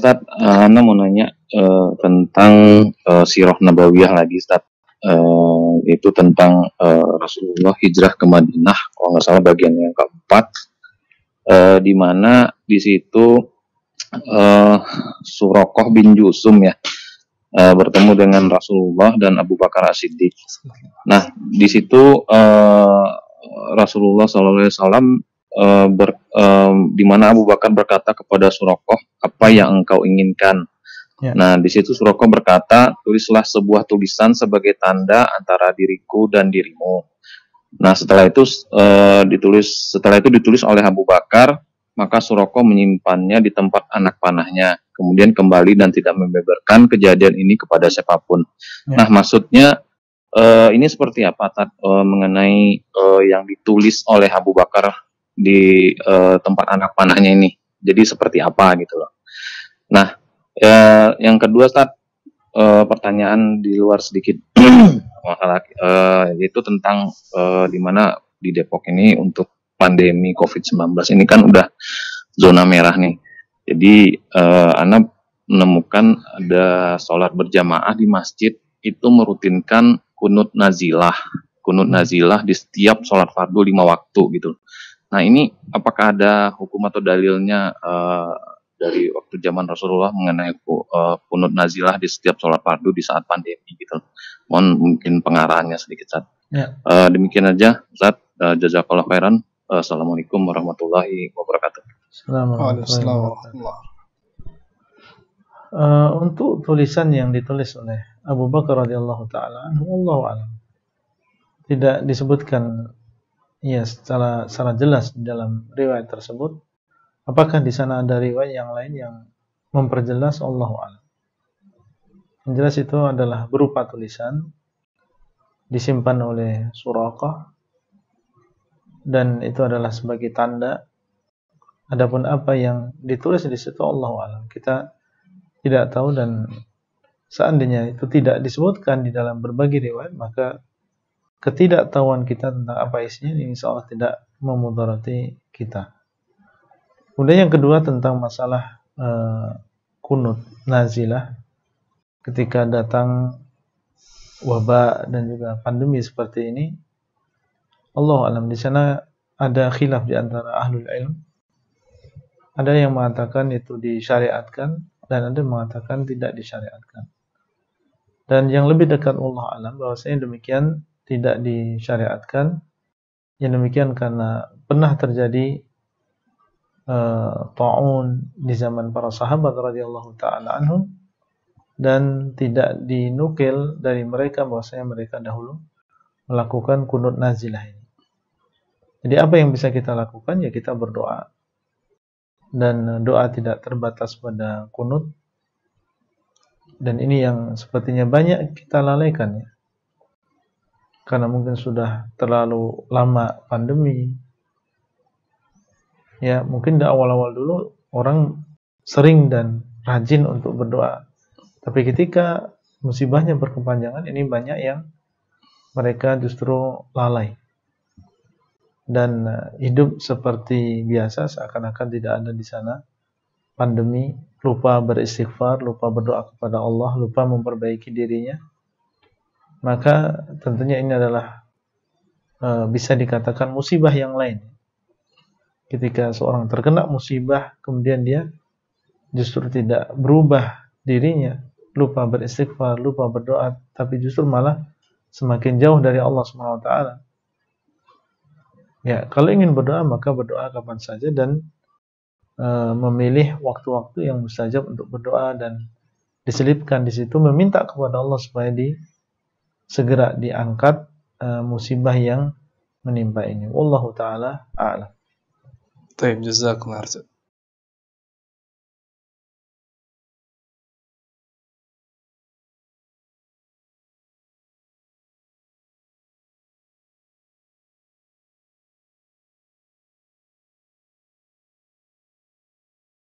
Ustaz, Ana mau nanya tentang sirah nabawiyah lagi, Ustaz. Itu tentang Rasulullah hijrah ke Madinah, kalau nggak salah bagian yang keempat, di mana di situ Suraqah bin Jusum ya bertemu dengan Rasulullah dan Abu Bakar As-Siddiq. Nah, di situ Rasulullah SAW di mana Abu Bakar berkata kepada Suraqah, apa yang engkau inginkan? Ya. Nah, di situ Suraqah berkata, tulislah sebuah tulisan sebagai tanda antara diriku dan dirimu. Nah, setelah itu ditulis oleh Abu Bakar, maka Suraqah menyimpannya di tempat anak panahnya, kemudian kembali dan tidak membeberkan kejadian ini kepada siapapun. Ya. Nah, maksudnya ini seperti apa mengenai yang ditulis oleh Abu Bakar di tempat anak panahnya ini? Jadi seperti apa gitu loh. Nah, yang kedua, Ustaz, pertanyaan di luar sedikit masalah yaitu tentang di mana di Depok ini untuk pandemi COVID-19 ini kan udah zona merah nih. Jadi Ana menemukan ada sholat berjamaah di masjid itu merutinkan kunut nazilah di setiap sholat fardu 5 waktu gitu. Nah, ini apakah ada hukum atau dalilnya dari waktu zaman Rasulullah mengenai kunut nazilah di setiap sholat fardu di saat pandemi gitu? Mohon mungkin pengarahannya sedikit, Ustaz. Ya. Demikian aja, Ustaz. Jazakallah khairan. Assalamualaikum warahmatullahi wabarakatuh. Assalamualaikum. Untuk tulisan yang ditulis oleh Abu Bakar radhiyallahu taala anhu, Allahu a'lam, tidak disebutkan ya secara jelas di dalam riwayat tersebut. Apakah di sana ada riwayat yang lain yang memperjelas? Allahu a'lam. Yang jelas itu adalah berupa tulisan disimpan oleh Suraqah dan itu adalah sebagai tanda. Adapun apa yang ditulis di situ Allahu a'lam, kita tidak tahu, dan seandainya itu tidak disebutkan di dalam berbagai riwayat, maka ketidaktahuan kita tentang apa isinya ini insyaallah tidak memudarati kita. Kemudian yang kedua tentang masalah kunut nazilah ketika datang wabah dan juga pandemi seperti ini. Allahu a'lam, di sana ada khilaf di antara ahlul ilm. Ada yang mengatakan itu disyariatkan dan ada yang mengatakan tidak disyariatkan. Dan yang lebih dekat Allah alam bahwasanya demikian tidak disyariatkan. Yang demikian karena pernah terjadi ta'un di zaman para sahabat radhiyallahu taala anhum dan tidak dinukil dari mereka bahwasanya mereka dahulu melakukan kunut nazilah ini. Jadi apa yang bisa kita lakukan? Ya kita berdoa. Dan doa tidak terbatas pada kunut. Dan ini yang sepertinya banyak kita lalaikan ya. Karena mungkin sudah terlalu lama pandemi. Ya, mungkin di awal-awal dulu orang sering dan rajin untuk berdoa. Tapi ketika musibahnya berkepanjangan, ini banyak yang mereka justru lalai. Dan hidup seperti biasa seakan-akan tidak ada di sana pandemi, lupa beristighfar, lupa berdoa kepada Allah, lupa memperbaiki dirinya. Maka tentunya ini adalah bisa dikatakan musibah yang lain. Ketika seorang terkena musibah kemudian dia justru tidak berubah dirinya, lupa beristighfar, lupa berdoa, tapi justru malah semakin jauh dari Allah Subhanahu wa taala. Ya, kalau ingin berdoa maka berdoa kapan saja dan memilih waktu-waktu yang mustajab untuk berdoa dan diselipkan di situ meminta kepada Allah supaya segera diangkat musibah yang menimpa ini. Wallahu taala a'lam. Baik, jazakallahu khairan.